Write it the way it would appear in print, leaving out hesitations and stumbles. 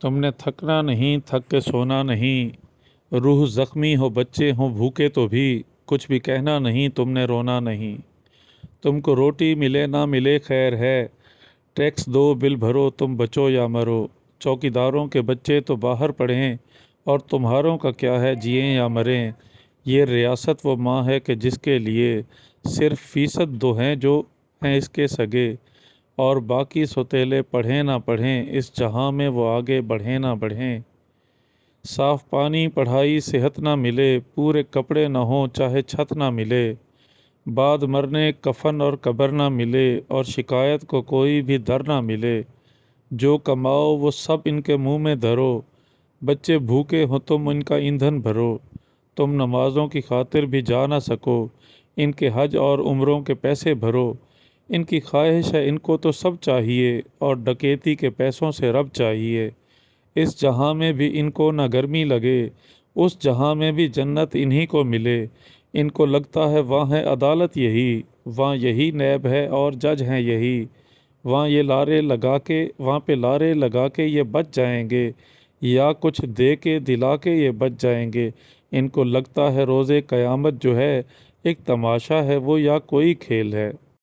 تم نے تھکنا نہیں، تھک کے سونا نہیں، روح زخمی ہو بچے ہوں بھوکے تو بھی کچھ بھی کہنا نہیں، تم نے رونا نہیں۔ تم کو روٹی ملے نہ ملے خیر ہے، ٹیکس دو بل بھرو، تم بچو یا مرو۔ چوکیداروں کے بچے تو باہر پڑھیں اور تمہاروں کا کیا ہے جئیں یا مریں۔ یہ ریاست وہ ماں ہے کہ جس کے لیے صرف فیصد دو ہیں جو ہیں اس کے سگے، اور باقی سوتیلے پڑھیں نہ پڑھیں، اس جہاں میں وہ آگے بڑھیں نہ بڑھیں۔ صاف پانی پڑھائی صحت نہ ملے، پورے کپڑے نہ ہوں چاہے چھت نہ ملے، بعد مرنے کفن اور قبر نہ ملے، اور شکایت کو کوئی بھی در نہ ملے۔ جو کماؤ وہ سب ان کے منہ میں دھرو، بچے بھوکے ہوں تم ان کا ایندھن بھرو۔ تم نمازوں کی خاطر بھی جا نہ سکو، ان کے حج اور عمروں کے پیسے بھرو۔ ان کی خواہش ہے ان کو تو سب چاہیے، اور ڈکیتی کے پیسوں سے رب چاہیے۔ اس جہاں میں بھی ان کو نہ گرمی لگے، اس جہاں میں بھی جنت انہی کو ملے۔ ان کو لگتا ہے وہاں ہے عدالت یہی، وہاں یہی نیب ہے اور جج ہیں یہی۔ وہاں پہ لارے لگا کے یہ بچ جائیں گے، یا کچھ دے کے دلا کے یہ بچ جائیں گے۔ ان کو لگتا ہے روز قیامت جو ہے ایک تماشا ہے وہ یا کوئی کھیل ہے۔